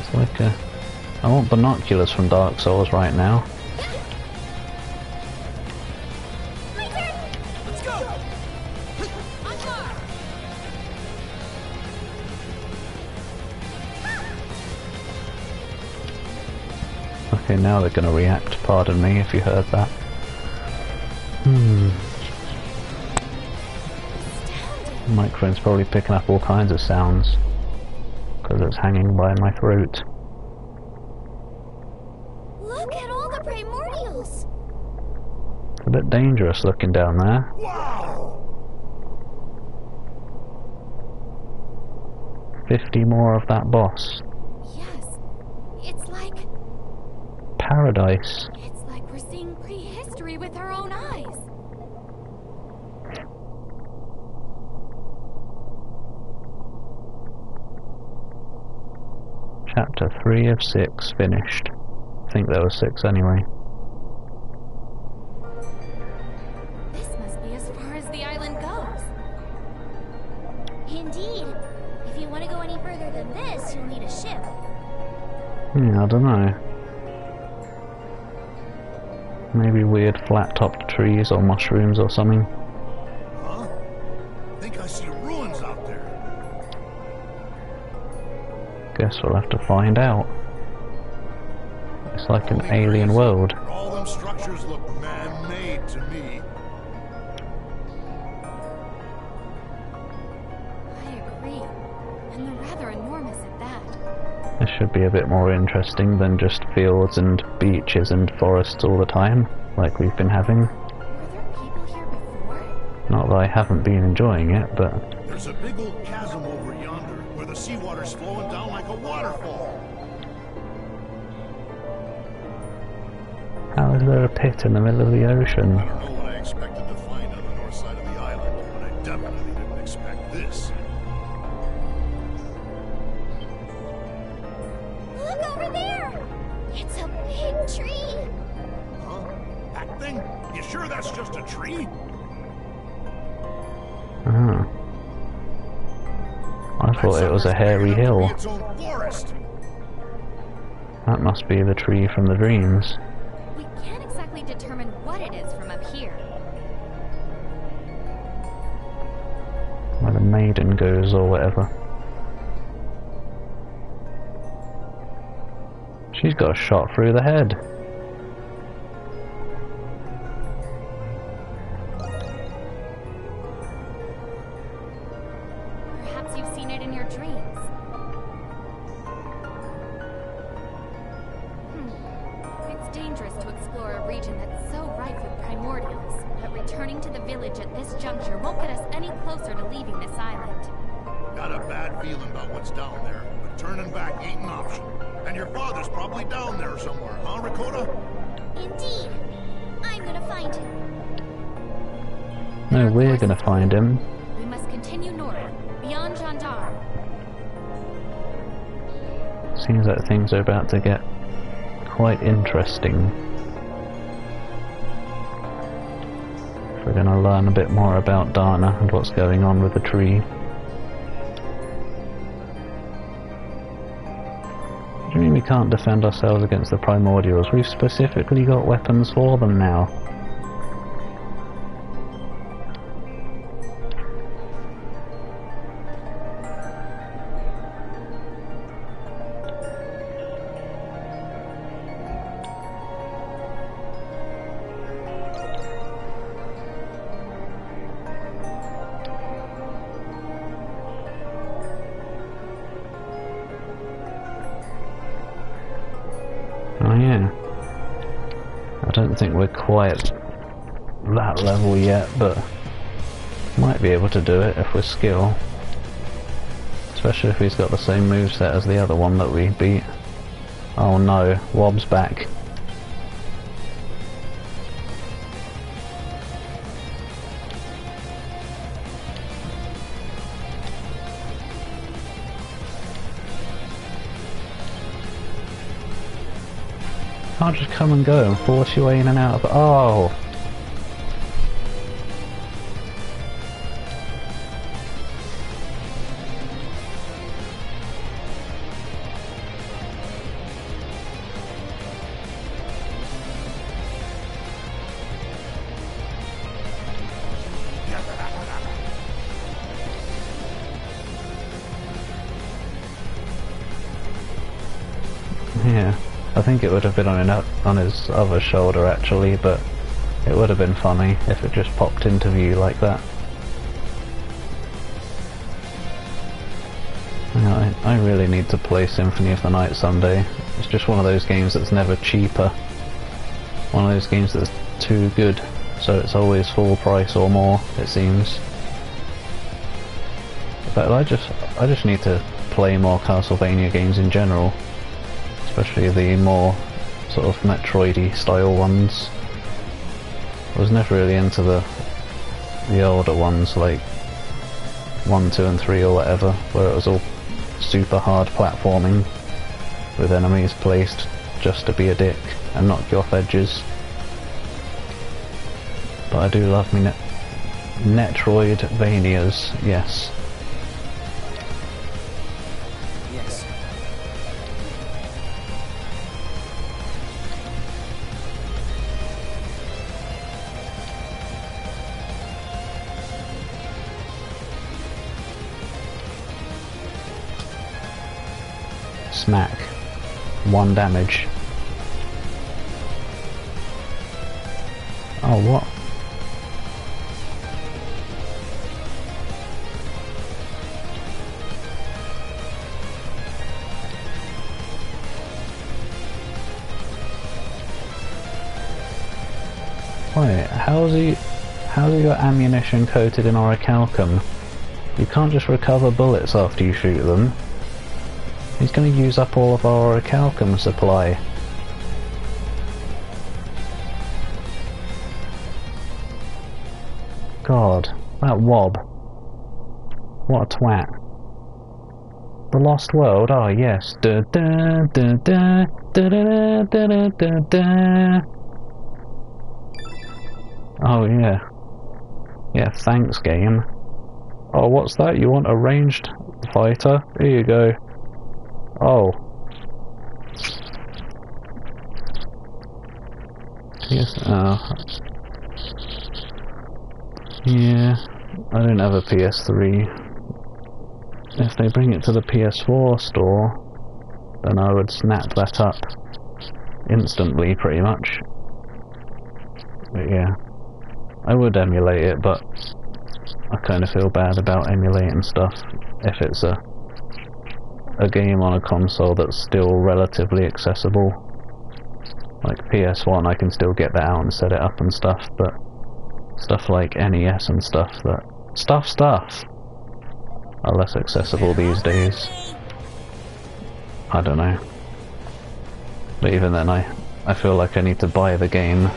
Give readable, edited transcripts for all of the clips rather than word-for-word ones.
It's like a... I want binoculars from Dark Souls right now. Okay, now they're gonna react, pardon me if you heard that. The microphone's probably picking up all kinds of sounds because it's hanging by my throat. Look at all the primordials! It's a bit dangerous looking down there. Wow! 50 more of that boss. Yes, it's like... Paradise. It's like we're seeing prehistory with our own eyes. Chapter 3 of 6 finished. I think there was 6 anyway. This must be as far as the island goes. Indeed. If you want to go any further than this, you'll need a ship. Yeah, I don't know. Maybe weird flat-topped trees or mushrooms or something. Huh? I think I see ruins out there. Guess we'll have to find out. It's like an alien world. All them structures look man-made to me. I agree. And they're rather enormous at that. This should be a bit more interesting than just fields and beaches and forests all the time, like we've been having. Were there people here before? Not that I haven't been enjoying it, but... There's a big old chasm over yonder, where the seawater's flowing down like a waterfall. How is there a pit in the middle of the ocean? I don't know what I expected to find on the north side of the island, but I definitely didn't expect this. Look over there! It's a big tree! Huh? That thing? You sure that's just a tree? Ah. I thought it was a hairy hill. Its own forest. That must be the tree from the dreams. We can't exactly determine what it is from up here. Where the maiden goes or whatever. She's got a shot through the head. Perhaps you've seen it in your dreams. It's dangerous to explore a region that's so rife with primordials, but returning to the village at this juncture won't get us any closer to leaving this island. Got a bad feeling about what's down there, but turning back ain't an option. And your father's probably down there somewhere, huh, Rakota? Indeed. I'm gonna find him. No, we're gonna find him. We must continue north, beyond Gendarme. Seems like things are about to get quite interesting. If we're gonna learn a bit more about Dana and what's going on with the tree. What do you mean we can't defend ourselves against the primordials? We've specifically got weapons for them now. Oh yeah. I don't think we're quite that level yet, but might be able to do it if we're skilled. Especially if he's got the same moveset as the other one that we beat. Oh no, Wobb's back. Can't just come and go and force your way in and out of... Oh! Yeah, I think it would have been on his other shoulder actually, but it would have been funny if it just popped into view like that. Yeah, I really need to play Symphony of the Night someday. It's just one of those games that's never cheaper. One of those games that's too good, so it's always full price or more, it seems. But I just need to play more Castlevania games in general, especially the more sort of Metroid-y style ones. I was never really into the older ones like 1, 2 and 3 or whatever, where it was all super hard platforming with enemies placed just to be a dick and knock you off edges. But I do love me Metroidvanias, yes. Yes. Smack. 1 damage. Oh, what? Wait, how's he got ammunition coated in orichalcum? You can't just recover bullets after you shoot them. He's going to use up all of our orichalcum supply. God, that wob. What a twat. The Lost World, oh yes. Da da da da da da da da da. Oh yeah. Yeah, thanks game. Oh, what's that? You want a ranged fighter? Here you go. Oh. Yes, yeah, I don't have a PS3. If they bring it to the PS4 store, then I would snap that up instantly, pretty much. But yeah, I would emulate it, but I kind of feel bad about emulating stuff if it's a game on a console that's still relatively accessible. Like PS1, I can still get that out and set it up and stuff, but stuff like NES and stuff are less accessible these days. I don't know. But even then I feel like I need to buy the game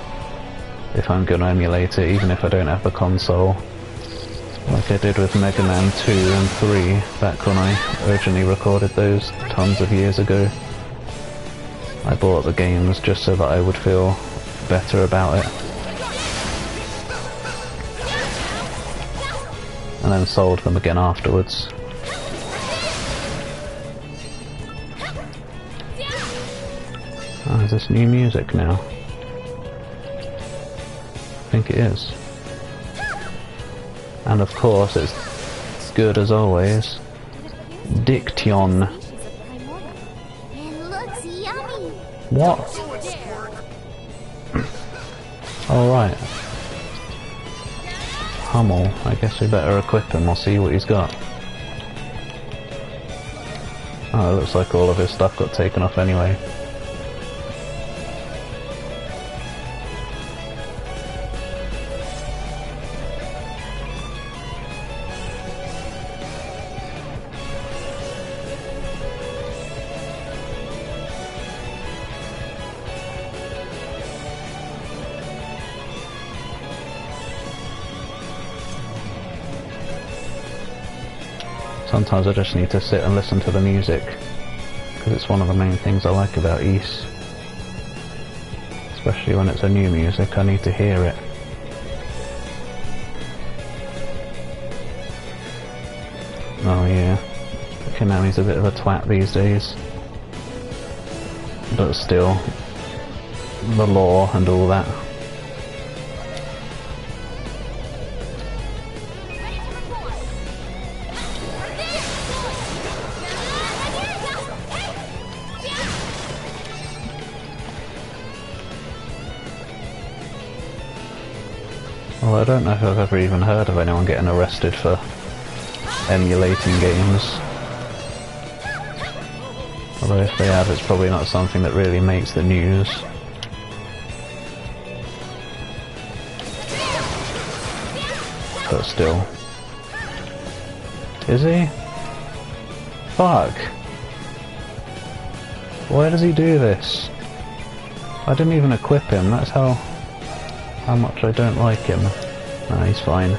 if I'm gonna emulate it, even if I don't have the console. Like I did with Mega Man 2 and 3 back when I originally recorded those tons of years ago. I bought the games just so that I would feel better about it. And then sold them again afterwards. Oh, is this new music now? I think it is. And of course it's good as always. Diction. It looks yummy. What? Alright. Hummel. I guess we better equip him, we'll see what he's got. Oh, it looks like all of his stuff got taken off anyway. Sometimes I just need to sit and listen to the music, because it's one of the main things I like about Ys. Especially when it's a new music, I need to hear it. Oh yeah, Konami's a bit of a twat these days. But still, the law and all that. Well, I don't know if I've ever even heard of anyone getting arrested for emulating games. Although if they have, it's probably not something that really makes the news. But still. Is he? Fuck! Why does he do this? I didn't even equip him, that's how much I don't like him. No, he's fine.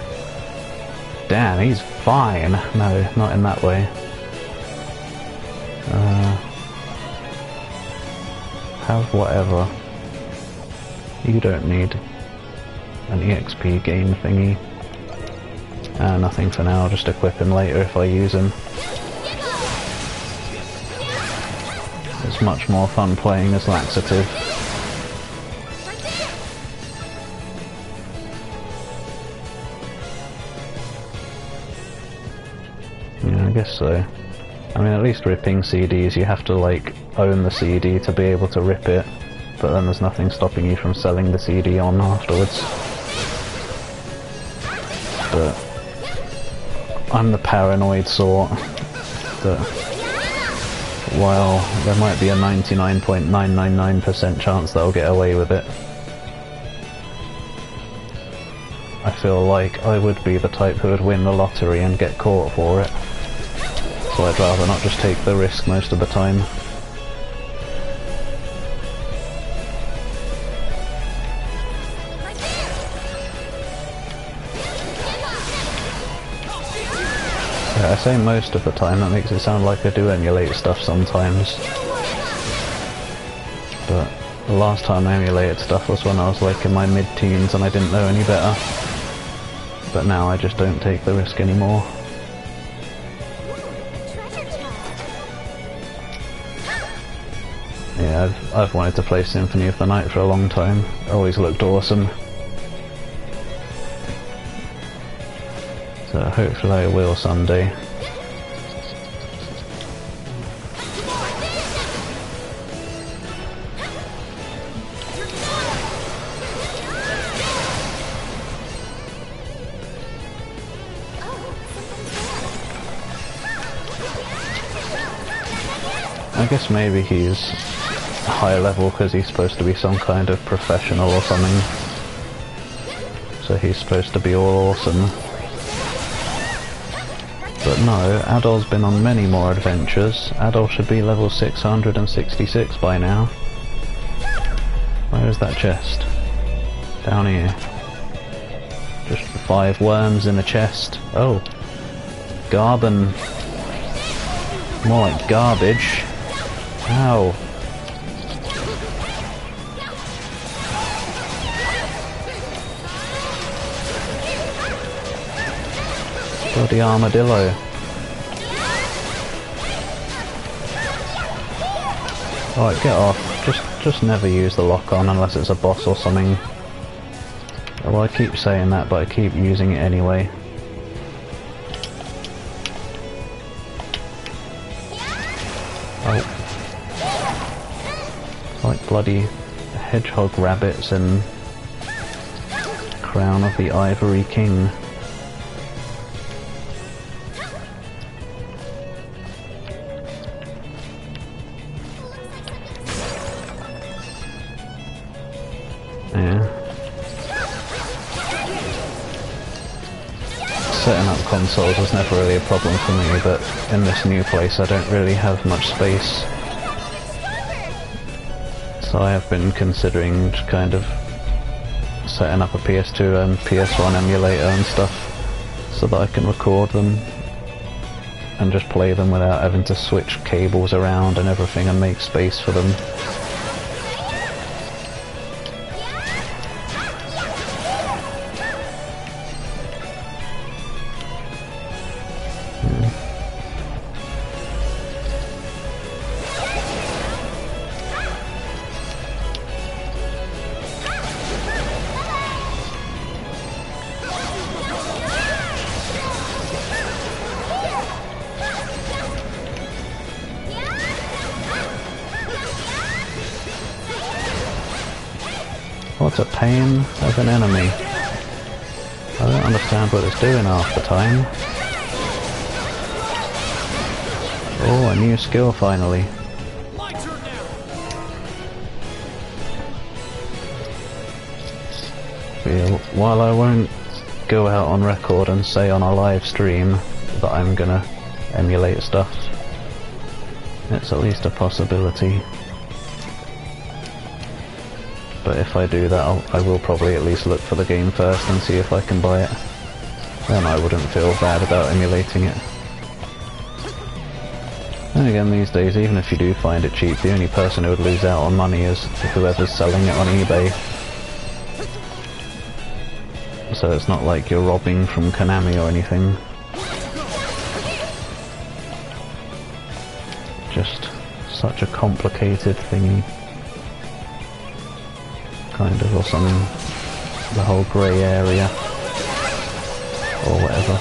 Damn, he's fine! No, not in that way. Have whatever. You don't need an EXP gain thingy. Nothing for now, just equip him later if I use him. It's much more fun playing as Laxative. Yeah, I guess so. I mean, at least ripping CDs, you have to like own the CD to be able to rip it, but then there's nothing stopping you from selling the CD on afterwards. But I'm the paranoid sort that while there might be a 99.999% chance that I'll get away with it, I feel like I would be the type who would win the lottery and get caught for it. So I'd rather not just take the risk most of the time. Yeah, I say most of the time, that makes it sound like I do emulate stuff sometimes. But the last time I emulated stuff was when I was like in my mid-teens and I didn't know any better. But now I just don't take the risk anymore. Yeah, I've wanted to play Symphony of the Night for a long time. It always looked awesome. So hopefully I will someday. I guess maybe he's high level because he's supposed to be some kind of professional or something. So he's supposed to be all awesome. But no, Adol's been on many more adventures. Adol should be level 666 by now. Where is that chest? Down here. Just 5 worms in a chest. Oh. Garbin. More like garbage. Ow. Bloody armadillo. Alright, get off. Just never use the lock on unless it's a boss or something. Well, I keep saying that, but I keep using it anyway. Oh. Like bloody hedgehog rabbits in Crown of the Ivory King. Yeah. Setting up consoles was never really a problem for me, but in this new place I don't really have much space. So I have been considering kind of setting up a PS2 and PS1 emulator and stuff so that I can record them and just play them without having to switch cables around and everything and make space for them. What a pain of an enemy. I don't understand what it's doing half the time. Oh, a new skill finally. My turn now. Yeah, while I won't go out on record and say on a live stream that I'm gonna emulate stuff, it's at least a possibility. But if I do that, I will probably at least look for the game first and see if I can buy it. Then I wouldn't feel bad about emulating it. And again, these days, even if you do find it cheap, the only person who would lose out on money is whoever's selling it on eBay. So it's not like you're robbing from Konami or anything. Just such a complicated thingy. Kind of, or something. The whole grey area. Or whatever.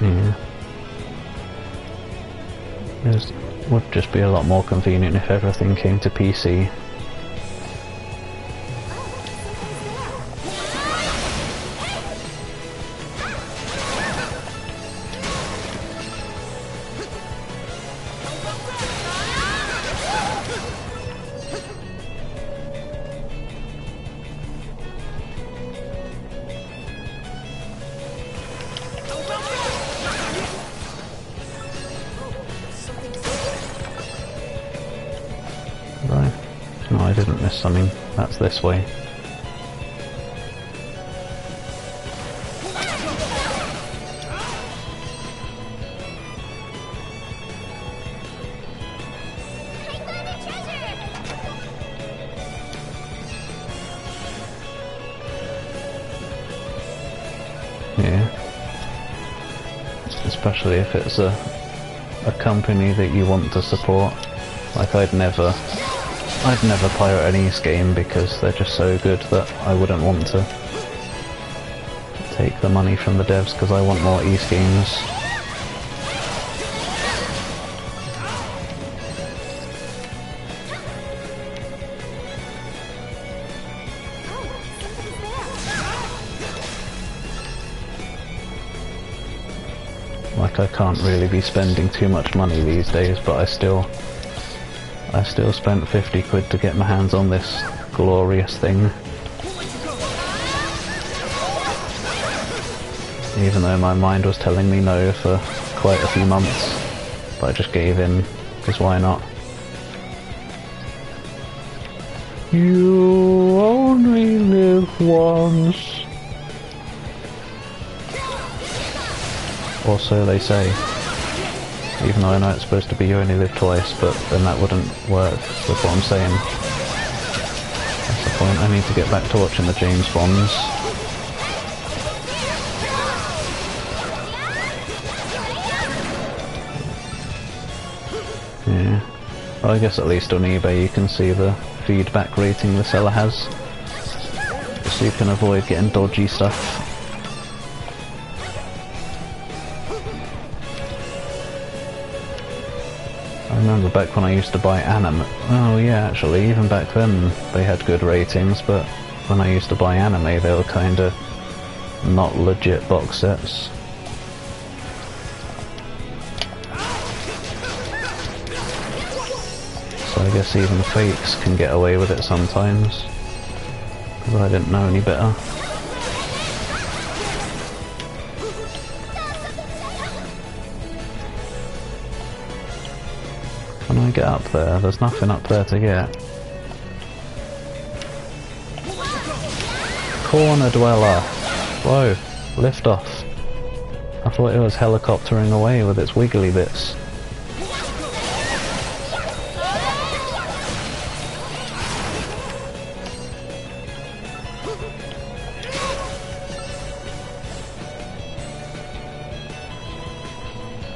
Yeah. It would just be a lot more convenient if everything came to PC. Right. No, I didn't miss something. That's this way. Yeah. Especially if it's a company that you want to support. Like I'd never pirate an East game because they're just so good that I wouldn't want to take the money from the devs because I want more East games. Like I can't really be spending too much money these days, but I still spent 50 quid to get my hands on this glorious thing. Even though my mind was telling me no for quite a few months, but I just gave in, because why not? You only live once. Or so they say. Even though I know it's supposed to be you only live twice, but then that wouldn't work with what I'm saying. That's the point. I need to get back to watching the James Bonds. Yeah. Well, I guess at least on eBay you can see the feedback rating the seller has. So you can avoid getting dodgy stuff. I remember back when I used to buy anime. Oh yeah, actually, even back then they had good ratings, but when I used to buy anime they were kinda not legit box sets. So I guess even fakes can get away with it sometimes. Because I didn't know any better. Can I get up there? There's nothing up there to get. Corner dweller! Whoa, lift off. I thought it was helicoptering away with its wiggly bits.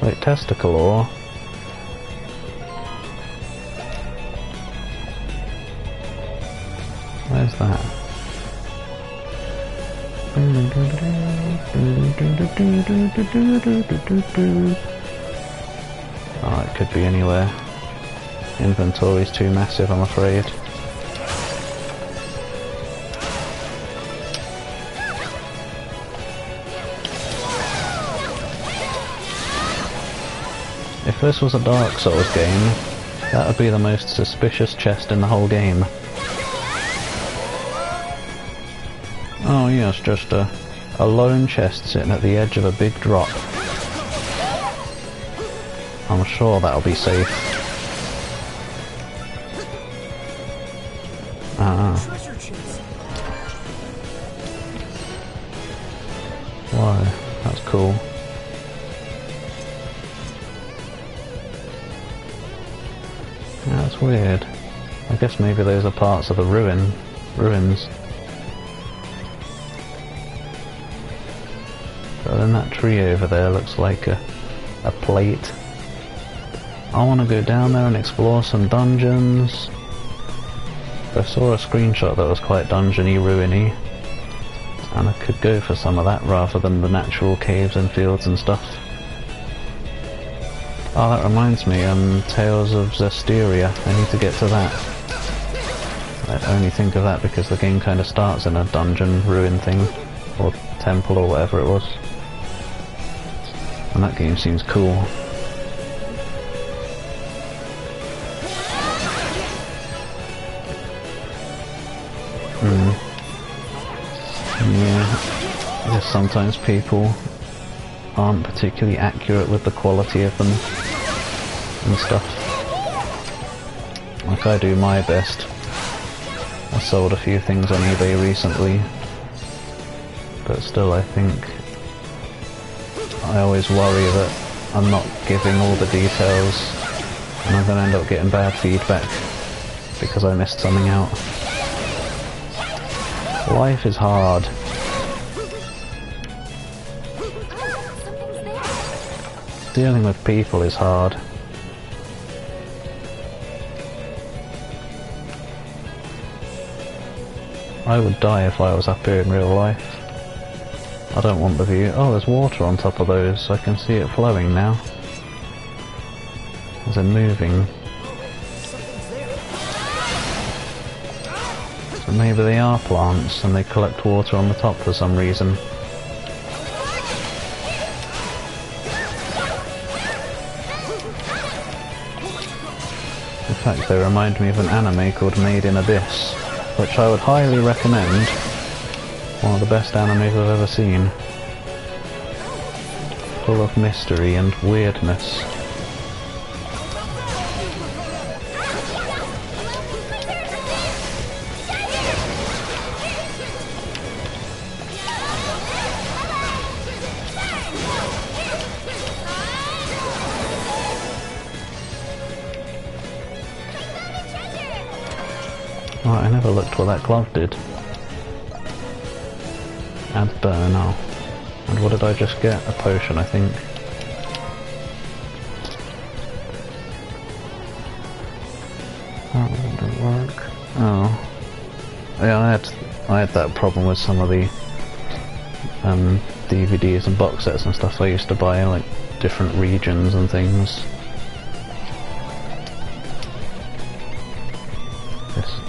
Wait, testicle ore? Where's that? could be anywhere. Inventory's too massive, I'm afraid. If this was a Dark Souls game, that would be the most suspicious chest in the whole game. Oh yes, just a lone chest sitting at the edge of a big drop. I'm sure that'll be safe. Why? That's cool. Yeah, that's weird. I guess maybe those are parts of the ruins. But then that tree over there looks like a plate. I want to go down there and explore some dungeons. I saw a screenshot that was quite dungeony, ruiny, and I could go for some of that rather than the natural caves and fields and stuff. Oh, that reminds me, Tales of Zestiria. I need to get to that. I only think of that because the game kind of starts in a dungeon ruin thing, or temple or whatever it was. And that game seems cool. Yeah, I guess sometimes people aren't particularly accurate with the quality of them and stuff. Like, I do my best. I sold a few things on eBay recently, but still I think I always worry that I'm not giving all the details and I'm going to end up getting bad feedback because I missed something out. Life is hard. Dealing with people is hard. I would die if I was up here in real life. I don't want the view. Oh, there's water on top of those. I can see it flowing now. As in moving. So maybe they are plants and they collect water on the top for some reason. In fact, they remind me of an anime called Made in Abyss, which I would highly recommend. One of the best animes I've ever seen. Full of mystery and weirdness. Right, I never looked what that glove did. Add burn, oh. And what did I just get? A potion, I think. That didn't work. Oh. Yeah, I had that problem with some of the DVDs and box sets and stuff I used to buy in like different regions and things.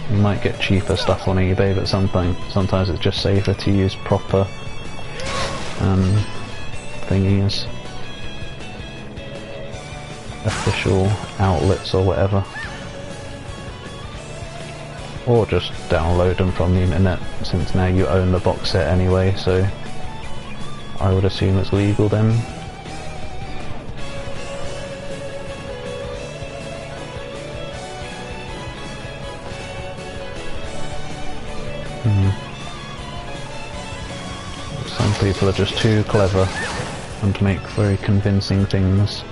You might get cheaper stuff on eBay, but sometimes it's just safer to use proper thingies, official outlets or whatever, or just download them from the internet, since now you own the box set anyway, so I would assume it's legal then. Some people are just too clever and make very convincing things.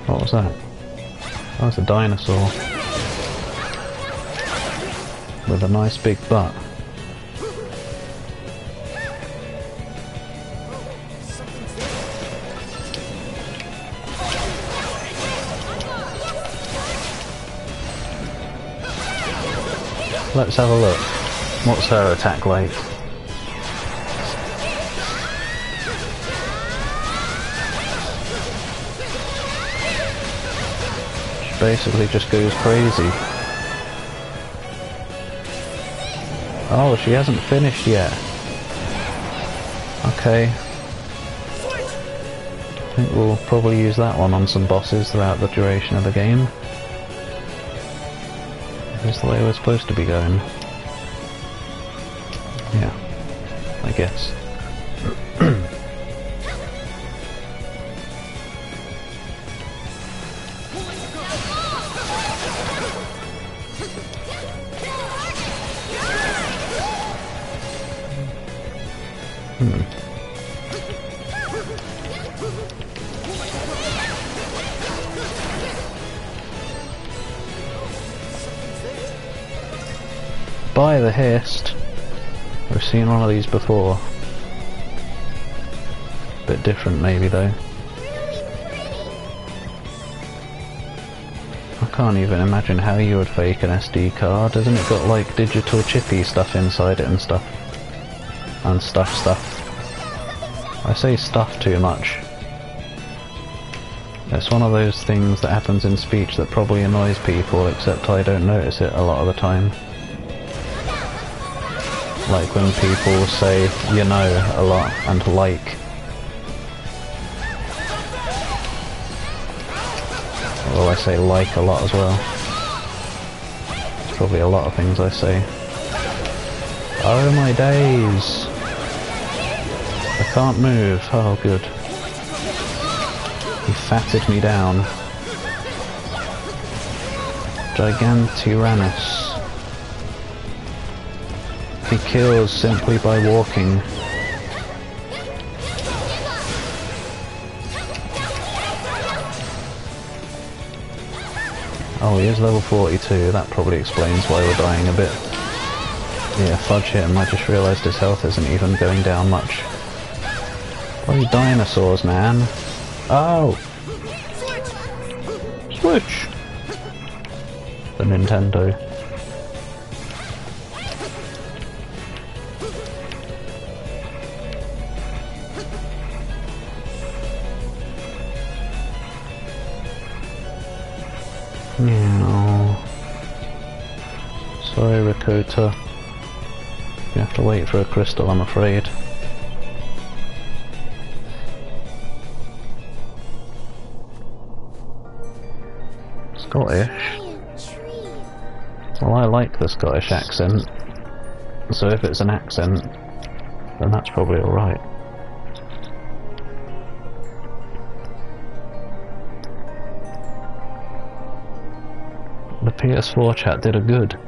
What was that? Oh, it's a dinosaur with a nice big butt. Let's have a look. What's her attack like? She basically just goes crazy. Oh, she hasn't finished yet. Okay. I think we'll probably use that one on some bosses throughout the duration of the game. Is the way we're supposed to be going? Yeah, I guess. By the hist. We've seen one of these before. Bit different maybe though. I can't even imagine how you would fake an SD card. Hasn't it got like digital chippy stuff inside it and stuff? And stuff. I say stuff too much. It's one of those things that happens in speech that probably annoys people, except I don't notice it a lot of the time. Like when people say, you know, a lot, and like. Well, I say like a lot as well. There's probably a lot of things I say. Oh my days! I can't move. Oh good. He fatted me down. Gigantirannus. He kills simply by walking. Oh, he is level 42, that probably explains why we're dying a bit. Yeah, fudge him, I just realised his health isn't even going down much. Bloody dinosaurs, man. Oh! Switch! The Nintendo. No. Sorry, Rakota. You have to wait for a crystal, I'm afraid. Scottish? Well, I like the Scottish accent, so if it's an accent, then that's probably alright. The PS4 chat did a good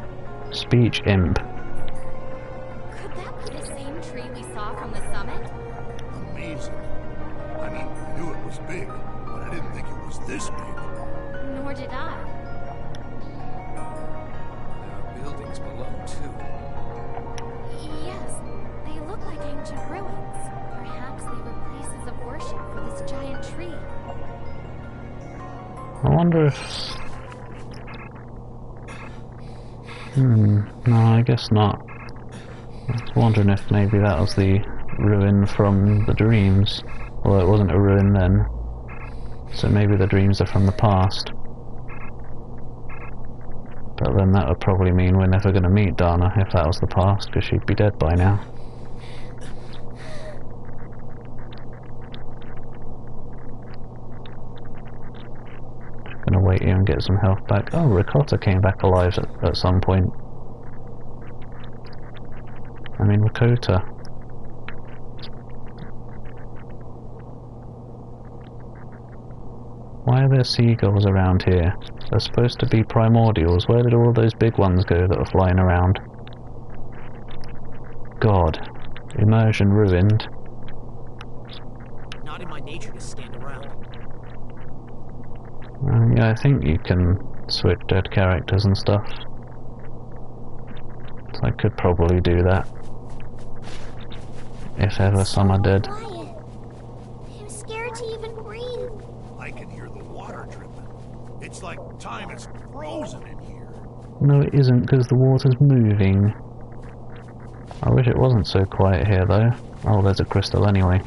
speech imp. Could that be the same tree we saw from the summit? Amazing. I mean, I knew it was big, but I didn't think it was this big. Nor did I. There are buildings below, too. Yes, they look like ancient ruins. Perhaps they were places of worship for this giant tree. I wonder if... no, I guess not. I was wondering if maybe that was the ruin from the dreams. Although it wasn't a ruin then. So maybe the dreams are from the past. But then that would probably mean we're never going to meet Dana if that was the past, because she'd be dead by now. Gonna wait here and get some health back. Oh, Ricotta came back alive at some point. I mean, Ricotta. Why are there seagulls around here? They're supposed to be primordials. Where did all those big ones go that were flying around? God. Immersion ruined. Not in my nature to stand around. Yeah, I think you can switch dead characters and stuff. So I could probably do that. If ever some are dead. I'm scared to even breathe. I can hear the water dripping. It's like time is frozen in here. No, it isn't, because the water's moving. I wish it wasn't so quiet here, though. Oh, there's a crystal anyway.